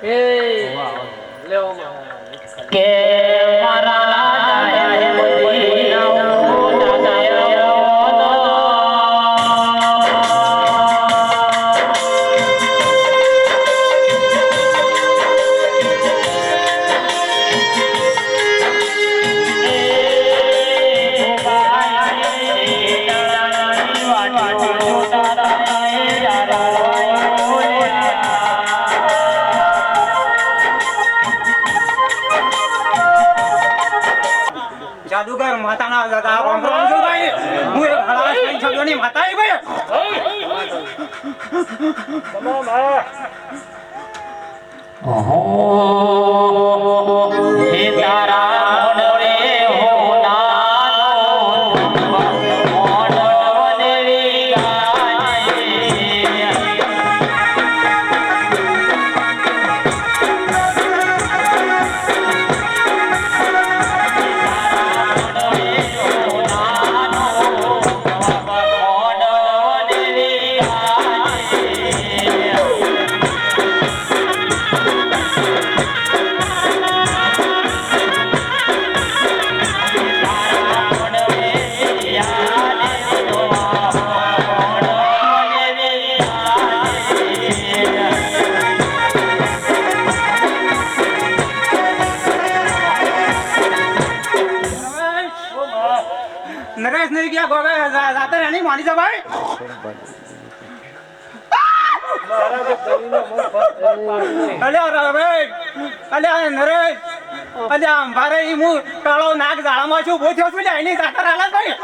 એ લેવો કે મારા જાદુગર માતાના દાદા ભાઈ હું એક હળાશ કઈ શબ્દોની માતા એ ભાઈ તમામ ઓહો હે તારા નરેશ નહીં ગયા ગોવે જાતે રાની માની જા ભાઈ અલ્યા રવે અલ્યા નરેશ અલ્યા મારે ઈ હું કાળો નાગ જાળામાં છું બોથ્યો છું લે એની જાતર આલા ભાઈ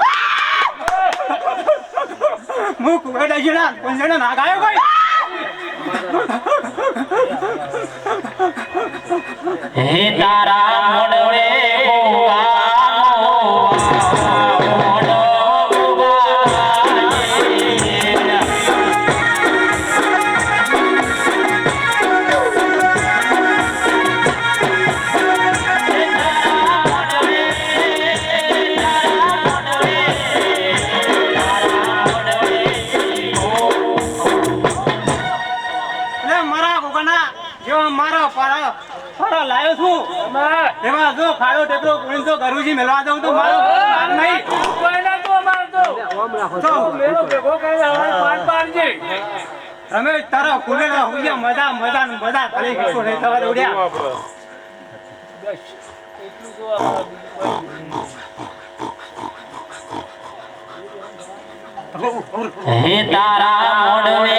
હું કુવેડા જીણા કોંજણા નાગ આયો ભાઈ હે તારા મોડવે લાયો છું એમાં જો ખાડો ટેકરો કોણ તો ગરુજી મેલવા દઉં તો મારો નામ નહીં કોઈના તો અમાર તો મેરો ભેગો કઈ આવે પાન પાનજે અમે તારા કુલેલા હોયા મજા મજા મજા ખાલી કીધું નહીં થવા દોડ્યા બસ એટલું તો હે તારા મોડવે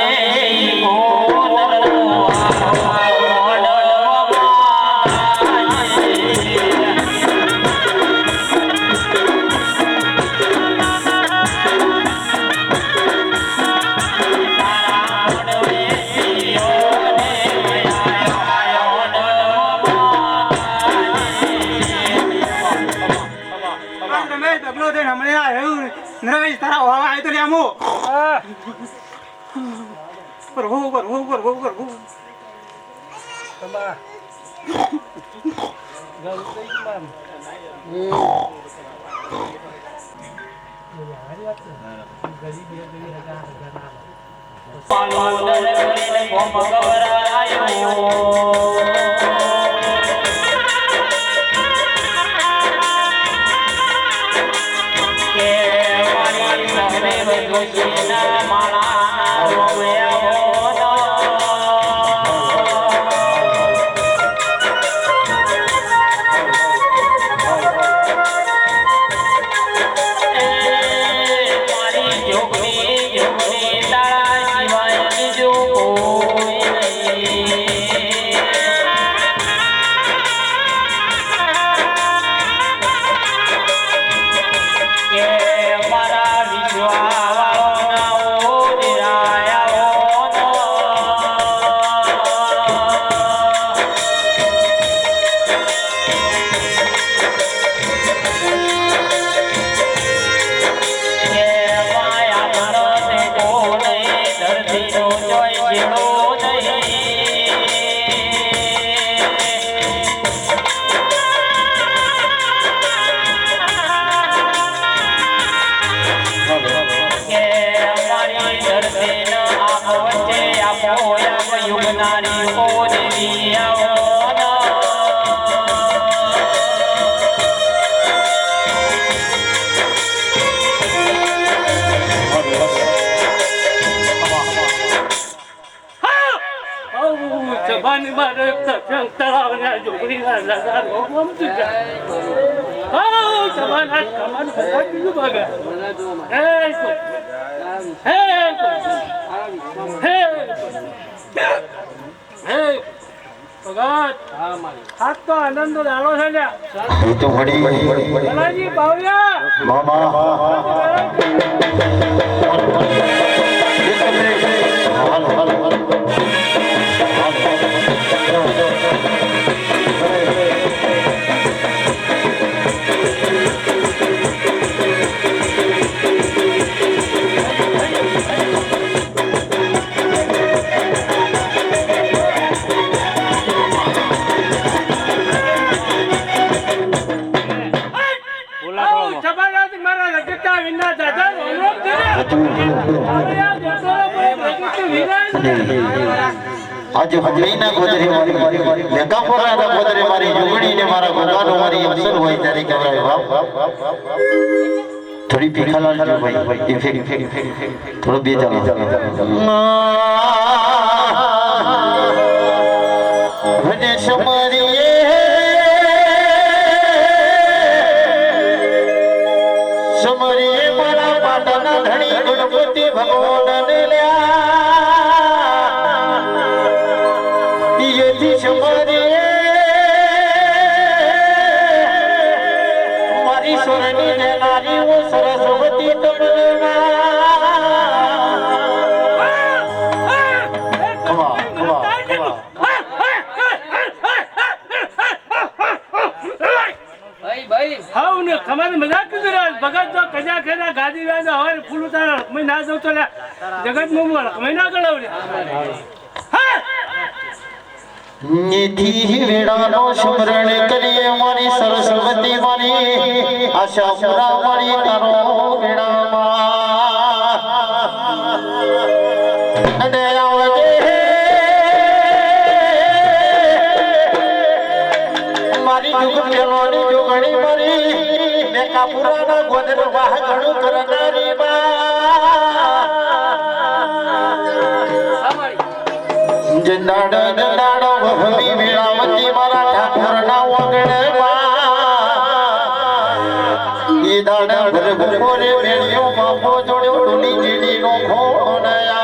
નરેશ તારા વાવા આય તો લેમો પ્રભુ પ્રભુ પ્રભુ પ્રભુ તમા ગલતી મામ પાલો દર કરીને ગોમ ગવરાયો ધરતી નો જોઈ જેવો નહીં નારી ઓ દેવી આવો સભાની મારે તળાવના ઝોપડીના લગાડો ગમતું જાય. હા સભાના કમાન બધા બીજું ભાગે. હે હે હે ભગત હાથ તો આનંદ દાડો છે ને ભલાજી બાવળિયા आज हजरीना गोदरे मारी लेकापुरा ना गोदरे मारी जुगड़ी ने मारा गोगानो मारी अवसर होई तारी कवराय बाप थोड़ी पीखालाल जो भाई ये फेक थोड़ा बे जाओ भजे समरिए समरिए मारा पाटना धणी गणपति भगवान ने ल्या मारी सोरनी ने नारी वो सरस्वती जगत निधि वेड़ानो स्मरण करिए मारी सरस्वती मारी आशा पूरा मारी तारो वेड़ा अने आवजे मारी जुग पेलोनी जुगणी मारी मेका पुराना गोदर वाह गणु करनारी बा जंदाड़ जंदाड़ भवी वेळावती मारा ठाकुर ना वगणे ये दाड़ भर गोरे वेळियो बापो जोड्यो टोली जीडी नो खोणया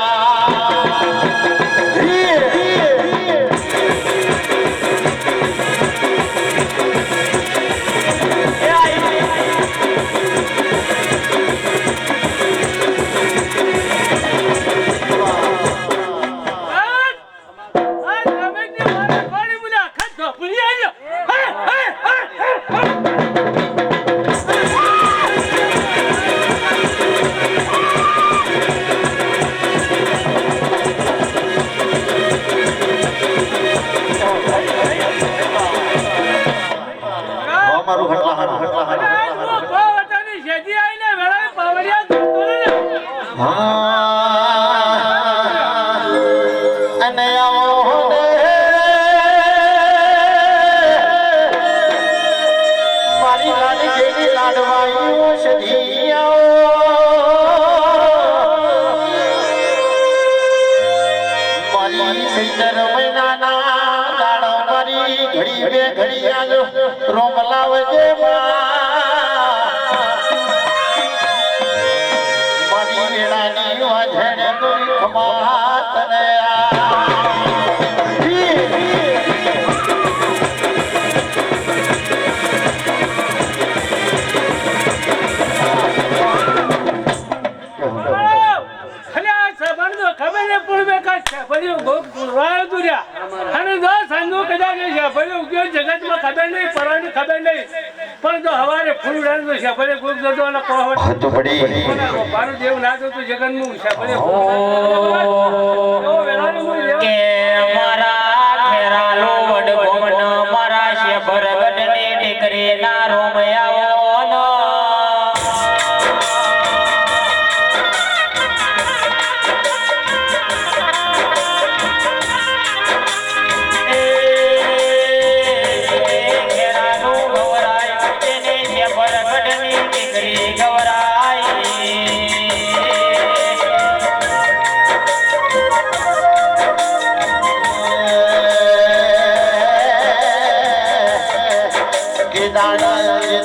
દાડ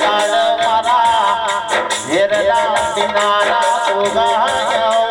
મારા હેરના કિનારા ઉગાયો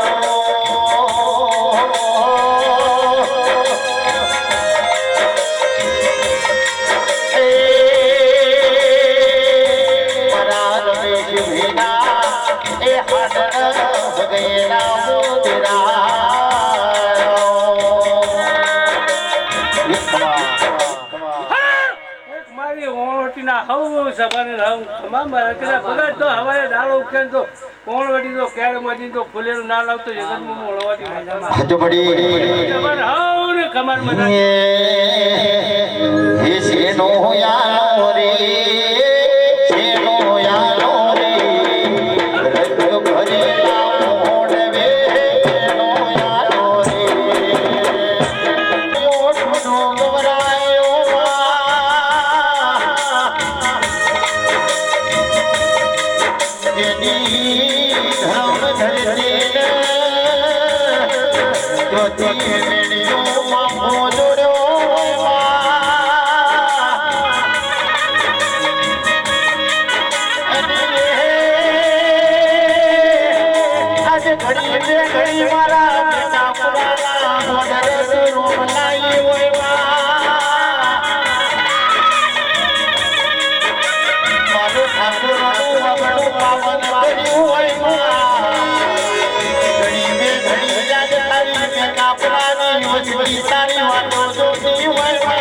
મારી ઓળવટીના હવું સભાને હવું તમામ પેલા ભગત તો હવારે દાડો ઉકેલ તો ઓળવટી તો ક્યારે મજી તો ફૂલેલું ના લાવતો જગતમાં ઓળવટી હજુ બડી ખબર હવ ને ખબર મજા હે સેનો યાલો રે સેનો યાલો રે રગ ભરેલા મોડવે સેનો યાલો રે ઓઠનો ગવરાયો જેની ધર્મ ધરતી જ્યોતિ મેળ્યો મામો જોડ્યો આજે ઘડી બે ઘડી મારા બેટા પુરાના મોઢે રોમ લાઈ હોય મારો ઠાકોરનું વગડું પાવન કર્યું હોય ઘડી બે ઘડી યાદ તારી બેટા પુરાની યોજની તારી વાતો જોતી હોય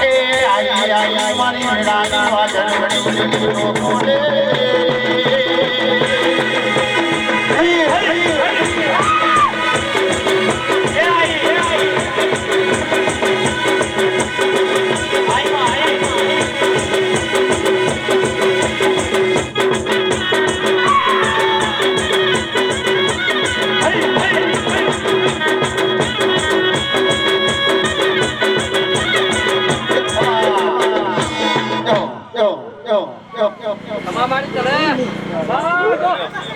એ આઈ આઈ મારી મેળાની વાજન ઘડી ઘડી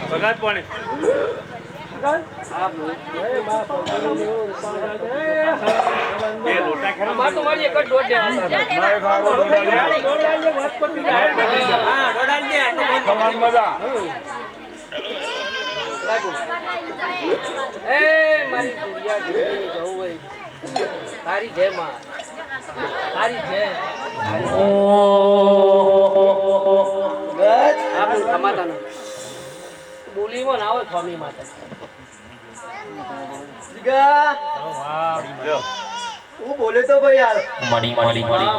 ભગત પણ તારી જય માં તારી જય આપણું સમાધાન બોલીમાં ના હોય સ્વામી માતા હું બોલે તો ભાઈ યાર મળી મળી મળી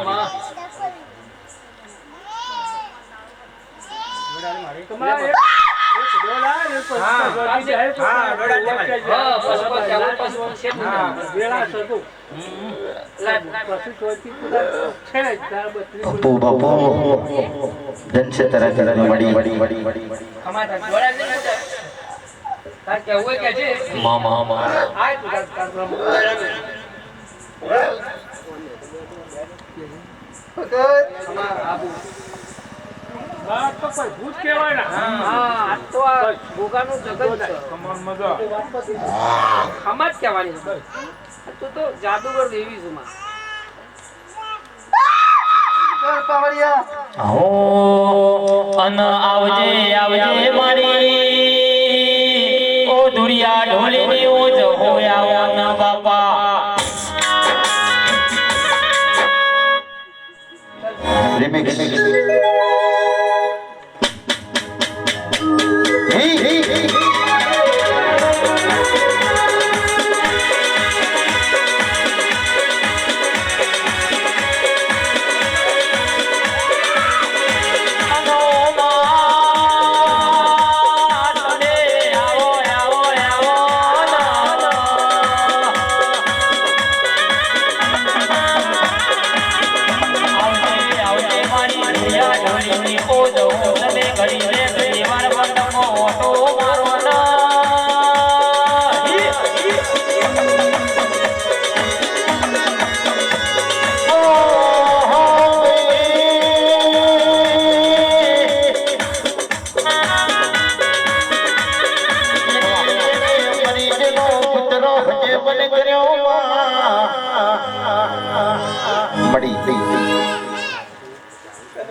બાપુ બાપુ ધન છે તરત તરત મળી મામા ભૂત કહેવાય ને હા તો આ ભોગાનું જગત છે ખમાત કહેવાની છે તું તો જાદુગર દેવી છું માં હો અન આવજે આવજે મારી ઓ દુરિયા ઢોલીની ઓજ હોયા ન બાપા રિમિક્સ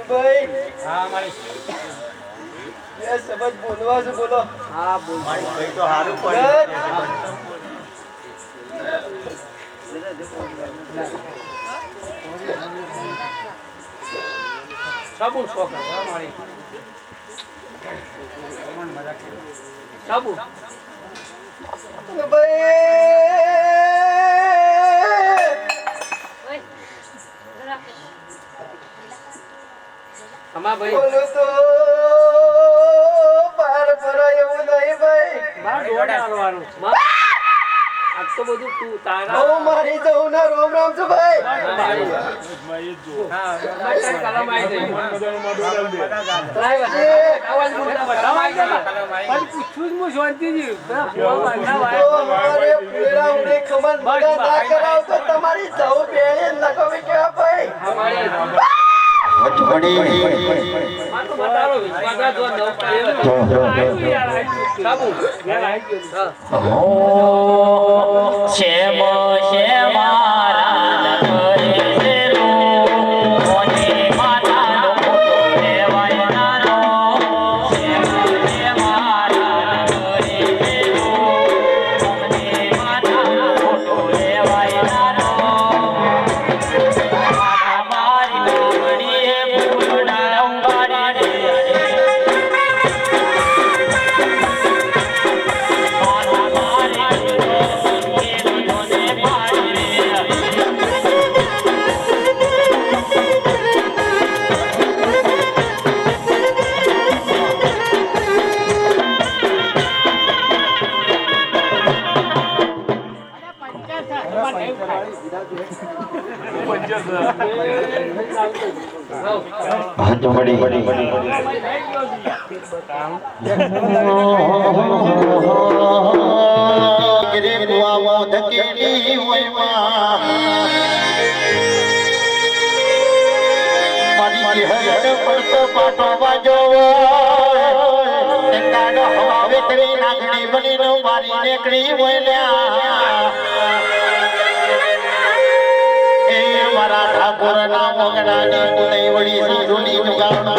હા મારી હા બોલ સાબુ શોખ હા મારી સાબુ અમા ભાઈ બાર દોડા આવવાનું આજ તો બધું તું તારા મારી જવું ના રોમ રામ છું ભાઈ હા કલમ આવી જઈ પૂછું હું શાંતિજી મારે પૂરા ઉડે ખમન બગા ના કરાવ તો તમારી જવું પેલે નકમે કેવા ભાઈ શ્યામ શ્યામારા નગરે રો મોને માતાનો ફોટો લેવાય નાનો શ્યામ શ્યામારા નગરે રો મોને માતાનો ફોટો લેવાય નાનો મારી નામડીએ ફૂલડા ઉંગાડી પાટો બાજો હવે કરી નાગણી બની મારી નીકળી બોલ્યા એ મારા ઠાકોર ના મોગડાની કુદઈ વળી સાધુની જુગાડો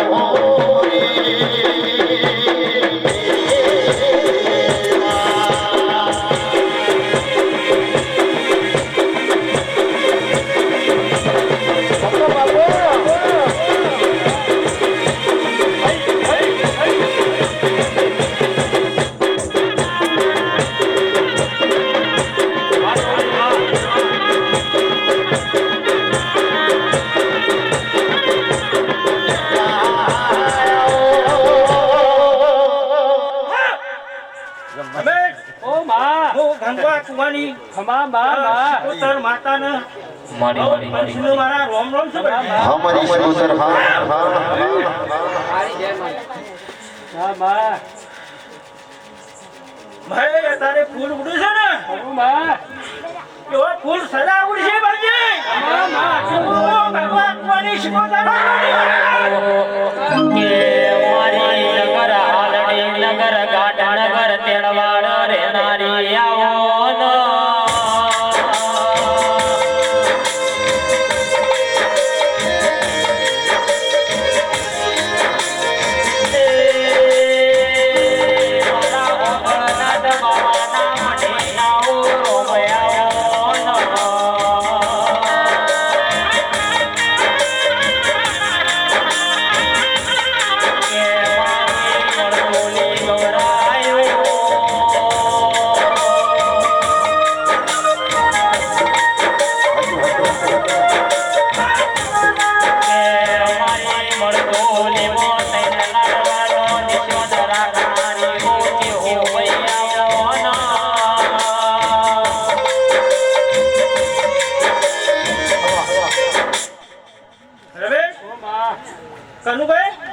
મારા રોમ રોમ છે હા મારી સર હા હા માં ભાઈ તારે ફૂલ ઉડે છે ને માં એવો ફૂલ સદા ઉડશે ભાઈ ભગવાન કોની શિકોતા કે મારી નગર હાલડી નગર ગાઢ નગર તેડવાડ રે નારી આવો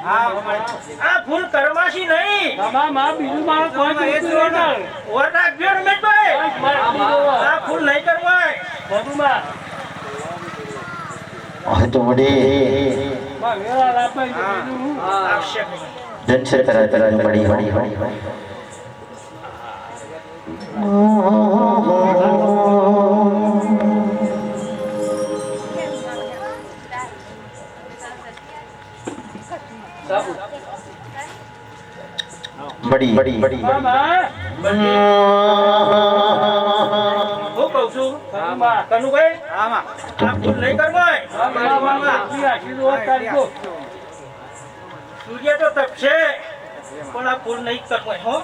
આ ફૂલ કરમાશી નહીં બીજું મારો કોઈ ઓર રાખજો રમેશભાઈ આ ફૂલ નહીં કરવાય બધું માં તો વડી વેળા લાપાઈ આક્ષેપ જનસે તરા તરા પડી પડી બડી બડી મામા હું કહું છું કનુભાઈ આ ભૂલ નહીં કરવાય સૂર્ય તો તપશે પણ આ ભૂલ નહીં કરવાય હો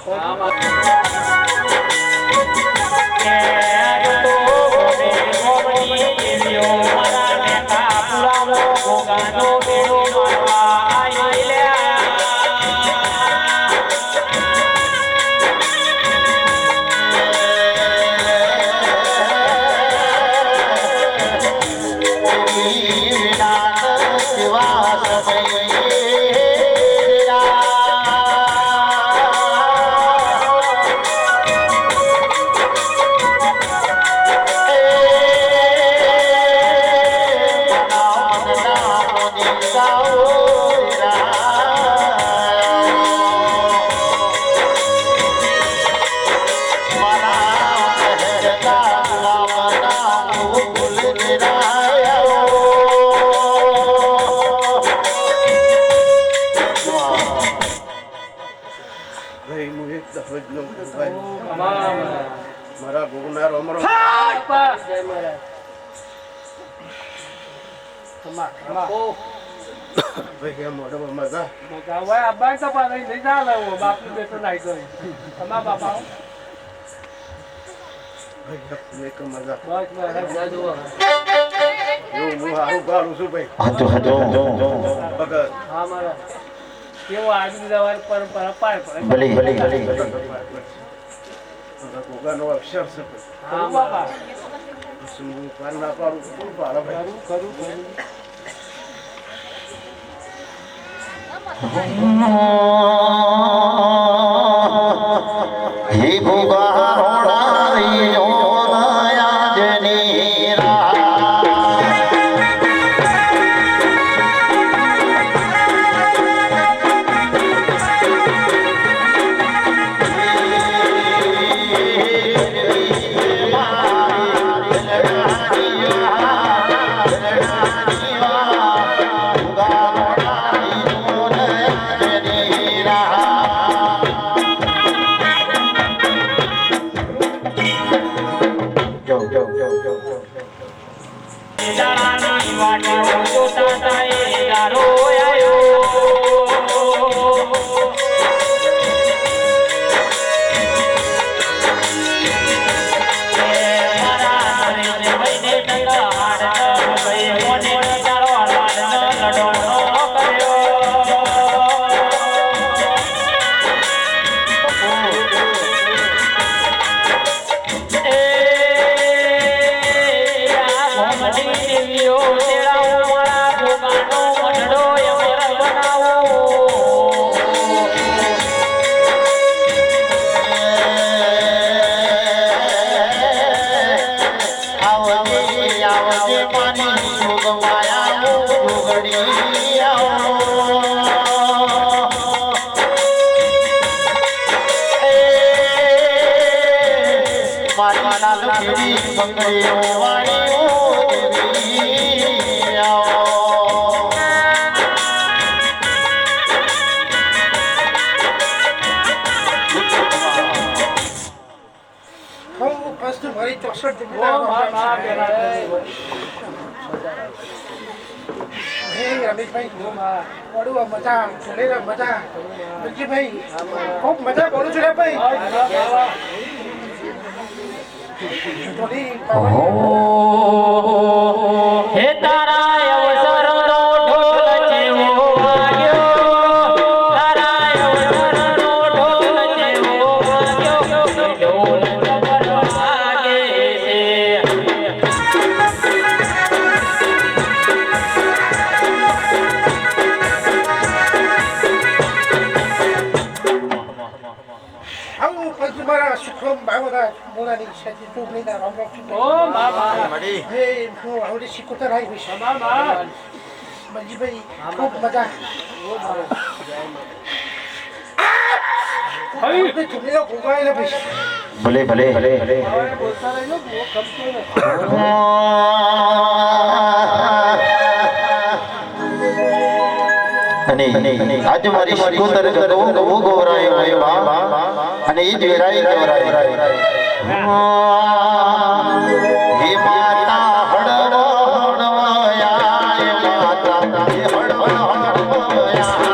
મારા ગુરુનાર અમરો ભાઈ મોઢો મજા અબ્બા તો પાણી લઈ જા લો બાપુ બેટો નાઈ ગયો તમારા બાપા ભાઈ મજા બસ એવું હું હારું પાડું છું ભાઈ હતો ભગત હા મારા કેવો આજની દવાની પરંપરા પાર પડે ભલે ભલે ભલે ગોગાનો અક્ષર છે હા બાપા હું પાર ના પાડું શું પાડે ભાઈ કરું હે ભોગા રોડારી ઓનાયા જની રા ખૂબ મજા કરું છું રે ભાઈ હે તારા અવસરનો ઢોલ જેવો વાગ્યો તારા અવસરનો ઢોલ જેવો વાગ્યો ઢોલ કમર વાગે છે મારા સુખમ ભાવના મોરાની સાચી ચૂંટણી ના રામ ઓ બાબા હે હું આવડે શીખોતર આવી છે બાબા મંજીભાઈ ખૂબ મજા હવે ચૂંટણીનો ભોગવાયેલા ભાઈ ભલે ભલે ભલે ભલે બોલતા રહેજો બહુ ગમતો નથી અને આજે મારી શિકોતર ગગો ગોરાય હોય બા અને એ જ વેરાય ગોરાય હે માતા હડવા હડવાયા માતા હે હડવા હડવાયા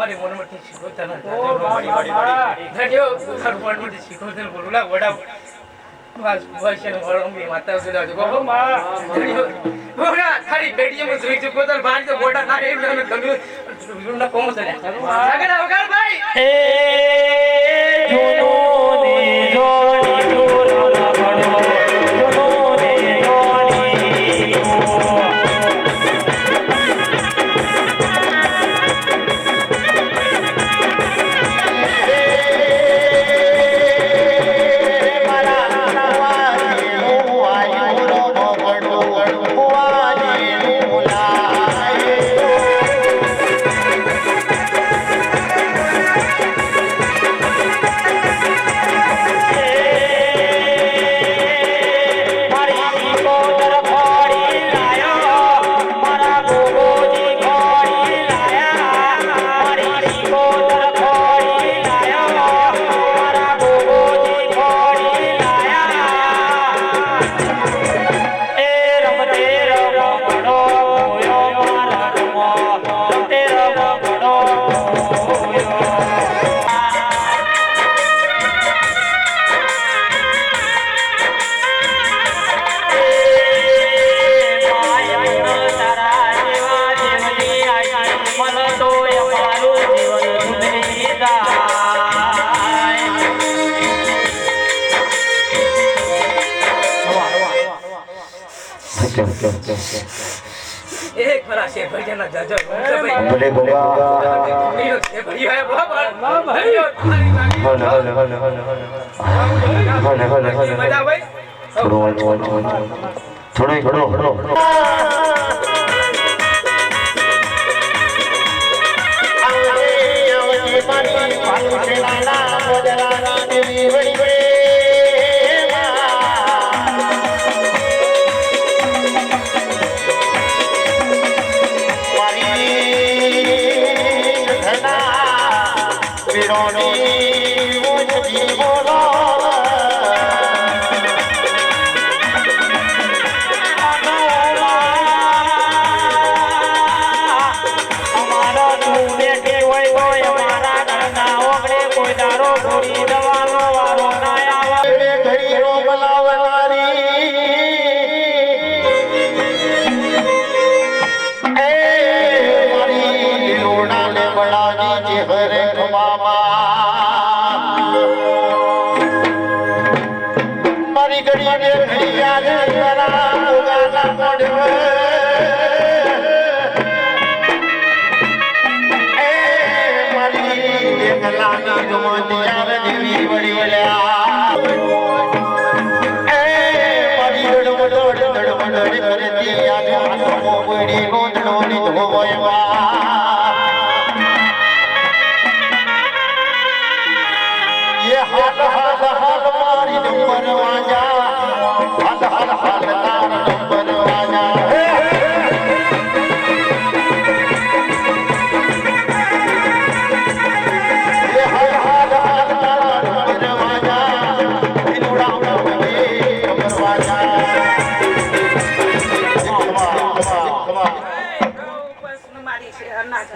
મારી મોનમથી શીખો તને ઓ બાબા ધડ્યો ઘર મોનમથી શીખો તને બોલુલા વડા બસ વૈષ્ણવ વળંબી માતા સુધા જો ગો મા ધડ્યો બોલા ખાલી બેડીએ જોઈ જો કોતર ભાઈ તો બોડા ના એ મને ગમ્યું ના કોમ છે આગળ વગાડ ભાઈ એ જૂનો ને જોડી દૂર ના પડો જૂનો ને જોડી એક ફરા છે ભજના જાજો ભાઈ ભલે બાબા એ ભઈ હે બાબા હલે મજા ભાઈ થોડો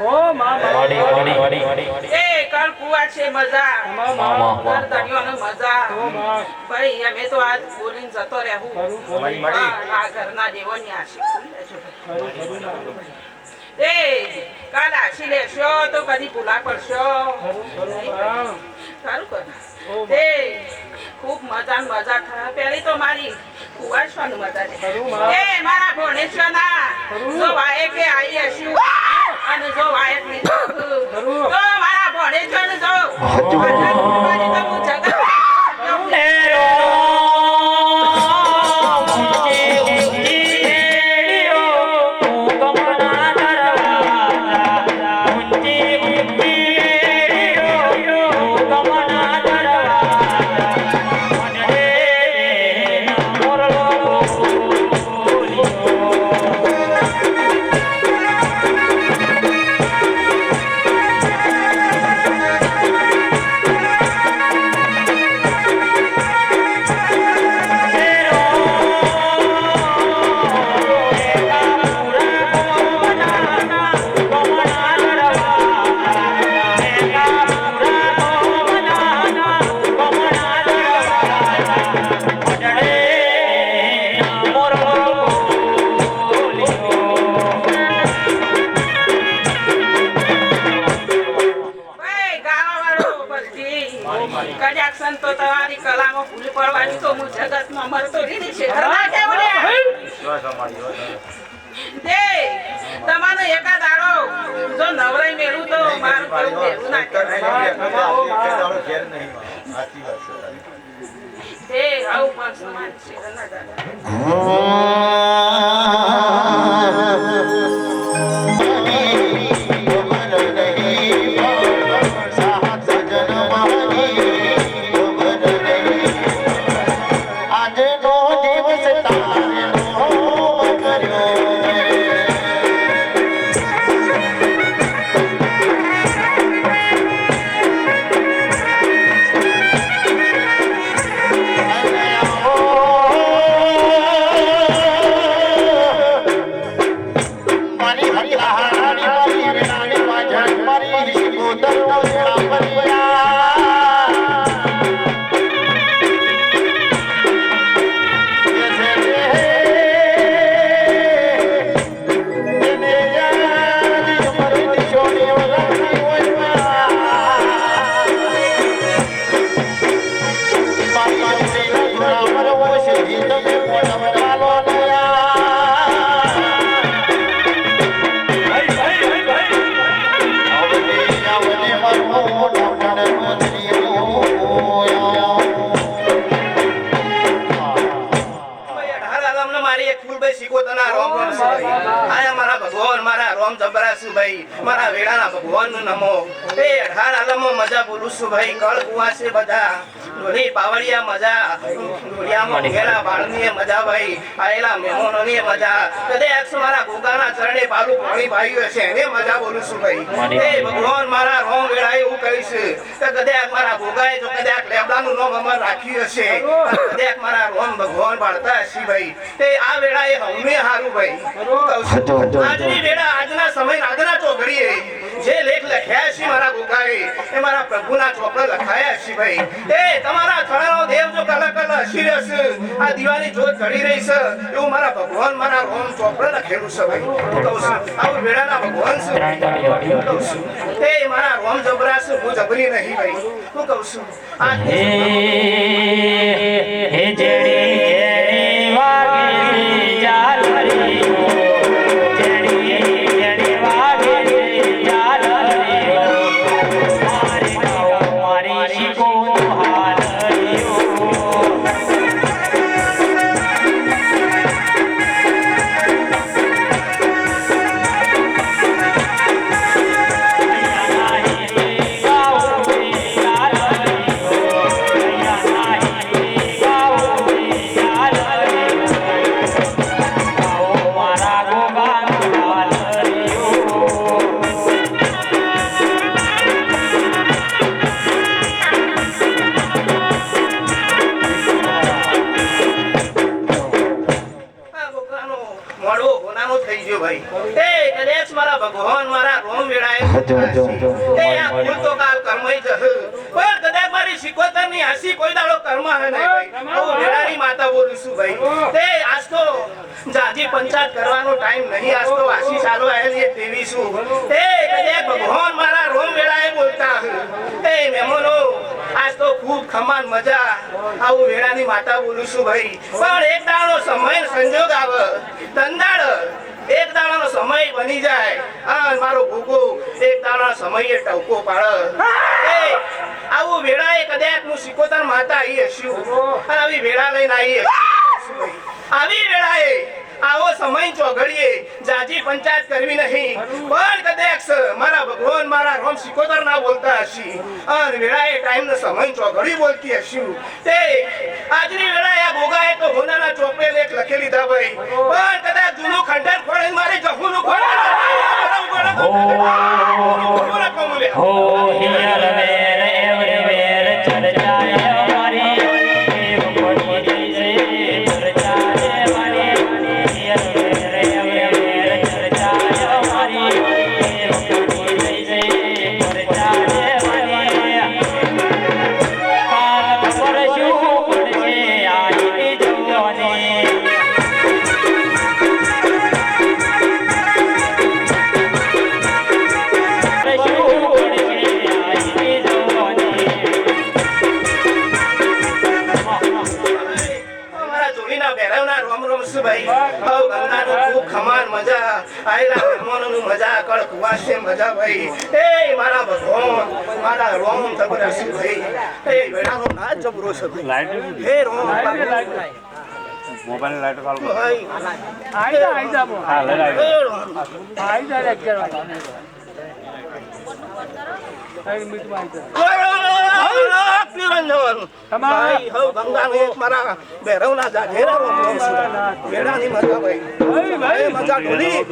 ઓ માં એ કાલ કુવા છે મજા ઘર ધણીઓને મજા ભાઈ અમે તો આજ બોલીને જતો રહેવું આ ઘરના દેવોની આશી એ કાલ આશી લેશો તો કદી ભૂલા પડશો સારું કર એ ખૂબ મજા થાય પેલી તો મારી કુવાશવાનું મજા છે એ મારા ભણેશ્વરના જો વાએ કે આવી હશું અને જો વાયક નહીં તો મારા ભણેશ્વર જો મારી તો હું જગત કદાચ સંતો તમારી કલામાં ભૂલ પડવાની તો હું જગતમાં મરતો રીની છે ઘરના કેવું લે દે તમારો એકાદ આડો જો નવરાઈ મેલું તો મારું કરું દેવું ના કહેવાય એ આવું પણ સમાજ છે ઘરના દાદા મજા બોલું છું ભાઈ કળ કુવા છે બધા ડોલી પાવડિયા મજા ડોલિયામાં ઘેરા બાળની મજા ભાઈ આયેલા મહેમાનોની મજા કદાચ મારા ગોગાના ચરણે પાલું પાણી ભાઈઓ છે એને મજા બોલું છું ભાઈ એ ભગવાન મારા રોમ વેળાએ એવું કહીશ કે કદાચ મારા ગોગાએ જો કદાચ લેબડાનું નામ અમર રાખ્યું હશે કદાચ મારા રોમ ભગવાન બાળતા હશે ભાઈ તે આ વેળાએ હમને હારું ભાઈ આજની વેળા આજના સમય આજના ચોઘડીએ જે લેખ લખ્યા છે મારા ગોગાએ એ મારા પ્રભુના ચોપડે લખાયા છે ભાઈ એ તમારા થળાનો દેવ જો કલા કલા હસી રહેશે આ દિવાળી જોત ચડી રહી છે એવું મારા ભગવાન મારા રોમ ચોપડે લખેલું છે ભાઈ હું કહું છું આવું વેળાના ભગવાન છે હું કહું છું એ મારા રોમ જબરા છે હું જબરી નહીં ભાઈ હું કહું છું આ હે જેડી વાગે જાલ હરિયો પંચાયત કરવાનો ટાઈમ નહીં આજ તો આશી ચાલો આયેલી દેવી છું એ કદાચ ભગવાન મારા રોમ વેળાએ બોલતા એ મહેમાનો આજ તો ખૂબ ખમાન મજા આવું વેળાની માતા બોલું છું ભાઈ પણ એક દાડો સમય સંજોગ આવે ધંધાડ એક દાડાનો સમય બની જાય અને મારો ભૂકો એક દાડાનો સમયે ટવકો પાડે એ આવું વેળાએ કદાચ હું સિકોતર માતા આવી હશું અને આવી વેળા લઈને આવી હશું આવી વેળાએ આવો સમય ચોઘડીએ જાજી પંચાયત કરવી નહીં પણ કદાચ મારા ભગવાન મારા રોમ સિકોતર ના બોલતા હશી અને વેળાએ ટાઈમ નો સમય ચોઘડી બોલતી હશું તે આજની વેળાએ આ ગોગાએ તો હોનાના ચોપડે લેખ લખી લીધા ભાઈ પણ કદાચ જૂનું ખંડર ખોળે મારે જહુનું ખોળે હો હિયર વેર એવરે વેર ચર્ચાય મારી મેમોનનું મજા કળ કુવાસે મજા ભાઈ એ મારા ભગવાન મારા રોમ તબરા છે ભાઈ એ વેડાનો ના જબરો છે ભાઈ હે રોમ મોબાઈલ લાઈટ ચાલુ ભાઈ આઈજા હા લે આઈજા લે ભાઈ હો બંગાળ એક મારા બેરવના જાગેરા વેડાની મજા ભાઈ મજા ઢોલી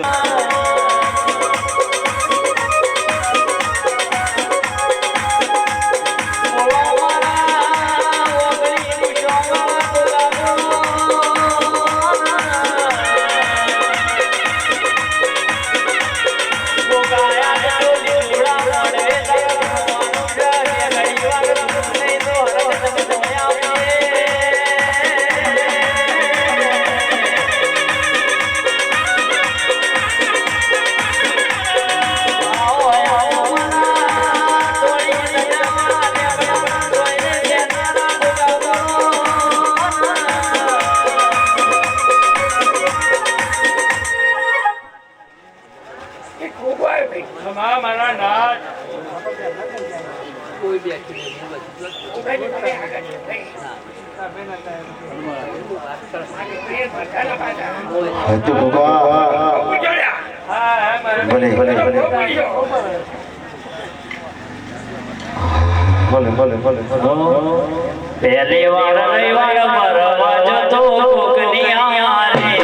પહેલી વાર રવિવાર મરવા જતો કોકની આરે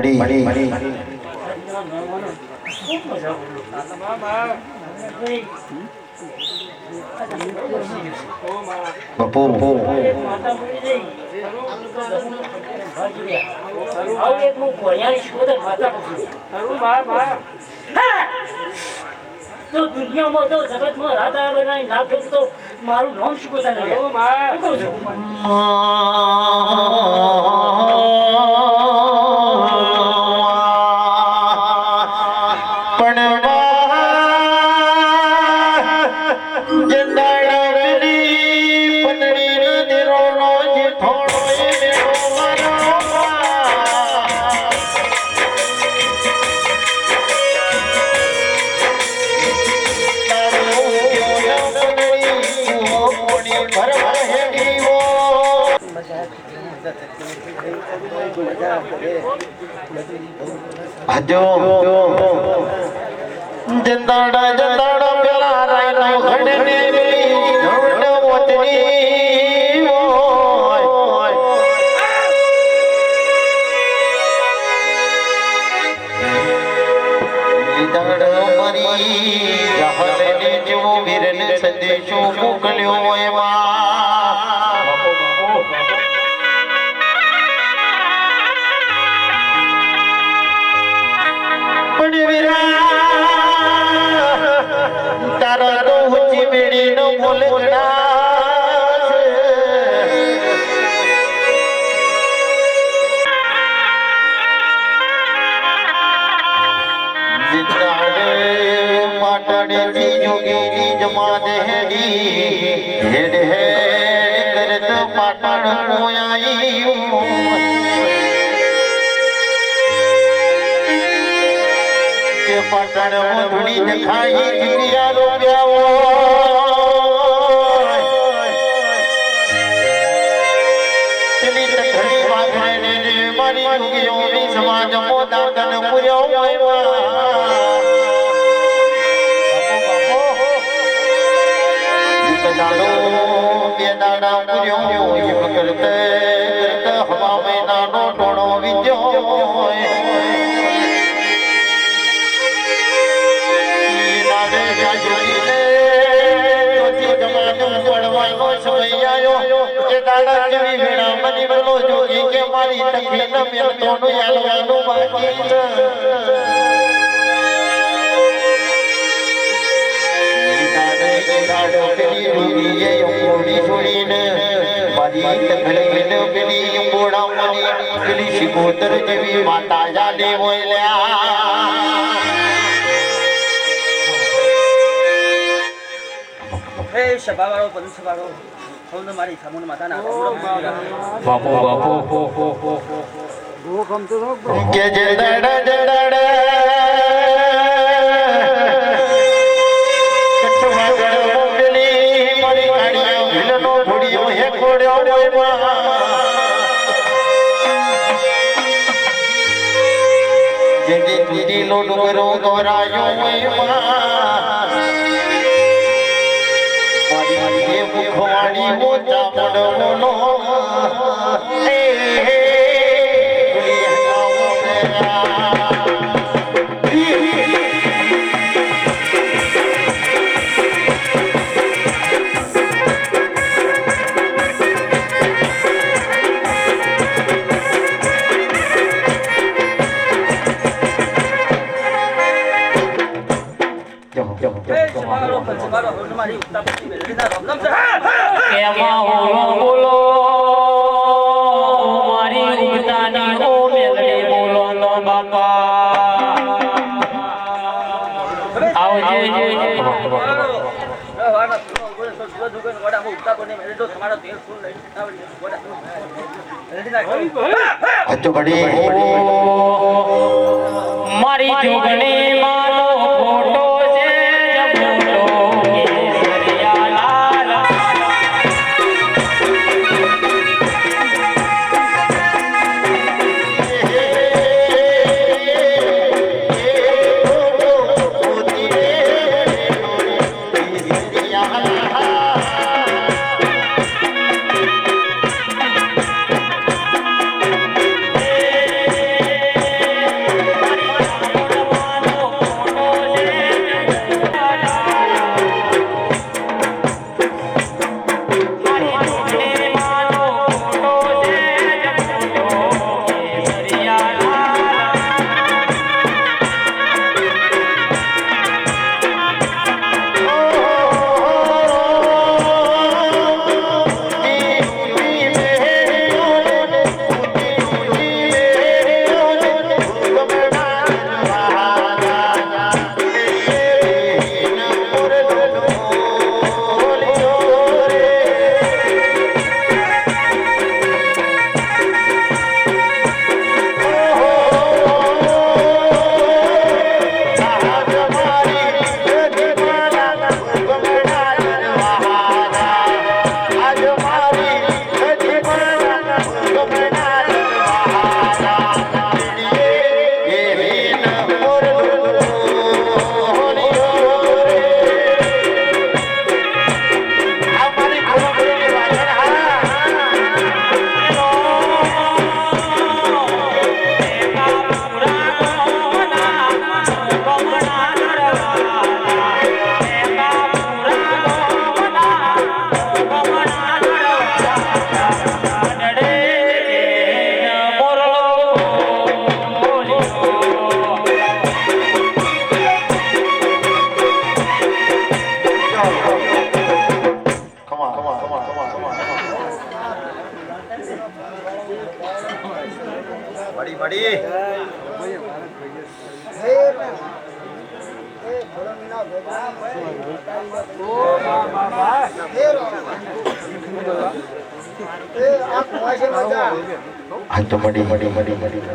મળી બપો તો દુનિયામાં તો જગતમાં રાધા બનાવી નાખો તો મારું નામ શું પોતાને Oh હજો જંદાડા જંદાડા પેલા રાયનો ઘડે ને ઘડ મોતની હોય ઈદડ મરી જહલને જો વીરને સંદેશો મોકલ્યો એમાં પણ વીરા તારા તો ઊંચી બેડી નો બોલગડા પાટણે થી જોગીની જમા દેહડી હેડ હેડ કરત પાટણ મોયાયું કે પાટણ મોઢડી દેખાઈ જીરિયા રૂપિયાઓ તેની તખડી વાગરે ને મારી જોગીઓની સમાજ મોદા તન પુર્યો દાડો બે દાડા પૂર્યો એમ કરતે હવા મહિનાનો ટોણો વિદ્યો નાડે ગાજોઈને તોથી જમાનો પડવાનો સમય આવ્યો એ દાડા જેવી વેળા બની વલો જોગી કે મારી તકલીફ મેલતોનું યાલવાનું બાકી શિકોતર જેવી માતા જાડે સભાવાળો પદ સભાવાળો સૌને મારી સામુન માતાના બાપુ બાપુ કે જે દડા દડા લો ડુંગરો ગોરાયો મારી મુખવાણી મોટા મોડો કેમાં બોલો બોલો મારી ઉગતાની ઓ મેલડી બોલો લો બાપા આવજે મારી જોગણી માનો ફોટો છે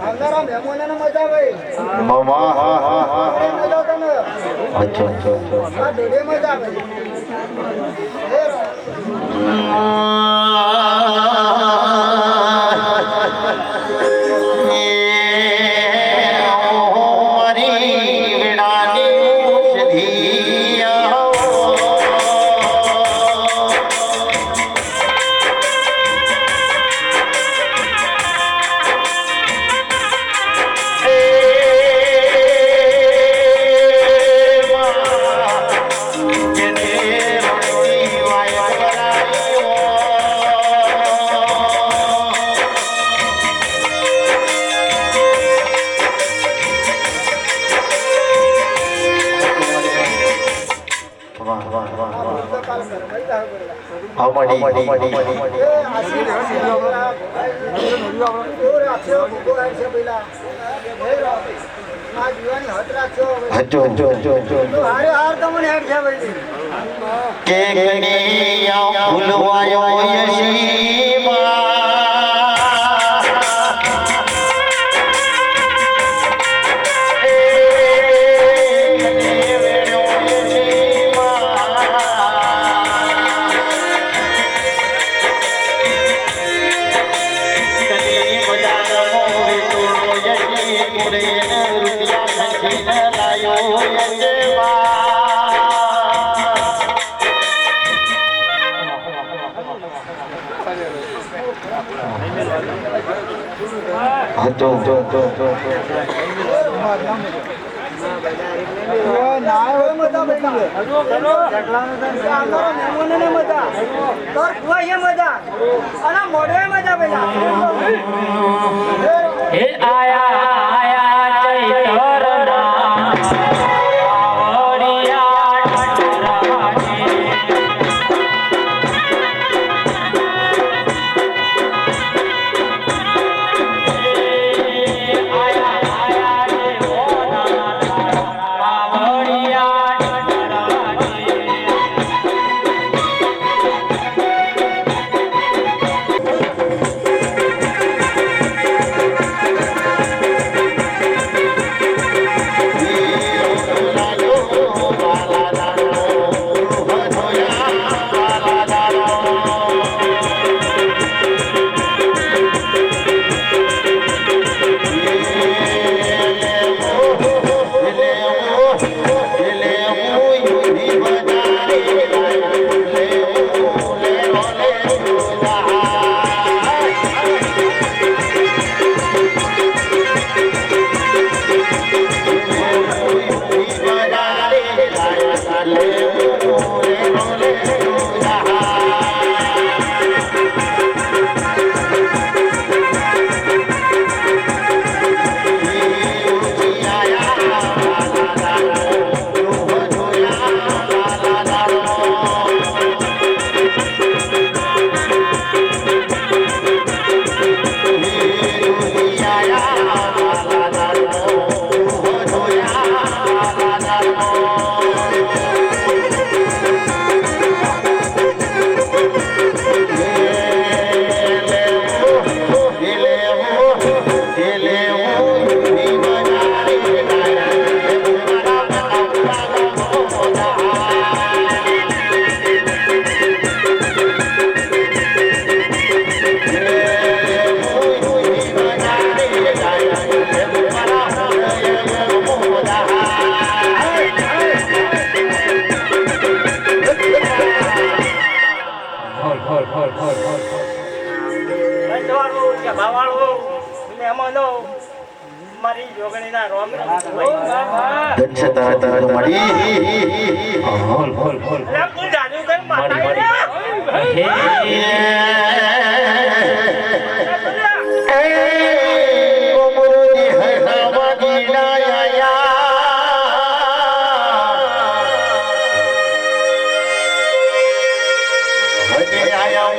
આવનારા મહેમાનોને મજા આવે આ દોડે મજા આવે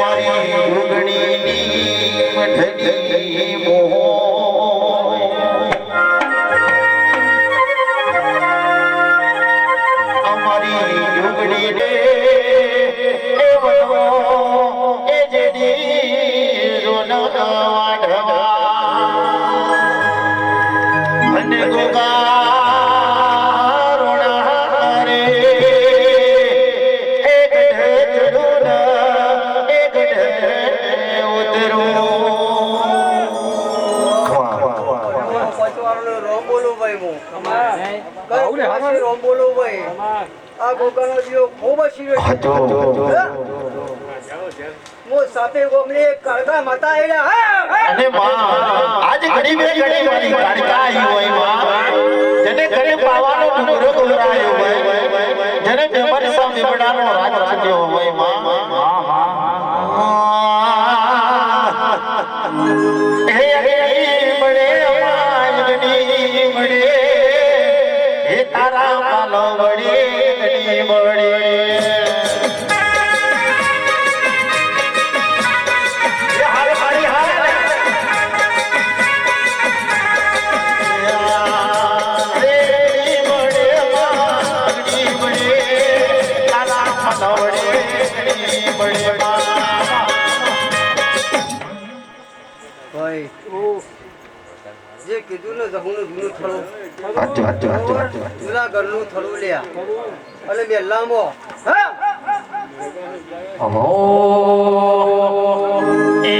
મારી ઉગણી મઠની મોહ વાઢવા અને ગોગા રોણા રે એક ઢેચડું એક ઢે ઉતરું પચવાળાનો રોમ બોલું ભાઈ હું કઈ પાસે રોમ બોલું ભાઈ આ ગોગાનો જીવ ખૂબ શીરો હું સાપે ગોમલે કડકા માતા એડા અને માં આજ ઘડી બે ઘડી વાળી કાળકા આવી હોય માં જેને ઘરે પાવાનો ડુંગરો ગોરાયો હોય જેને બેમર સામે બડાનો રાજ રાખ્યો હોય માં હે અગડી મળે અમાજની મળે હે તારા પાલો વડે ગડી મળે ભાઈ જે કીધું ને જહુનું જૂનું થળું જૂના ઘરનું થળું લ્યા અને મેલામો એ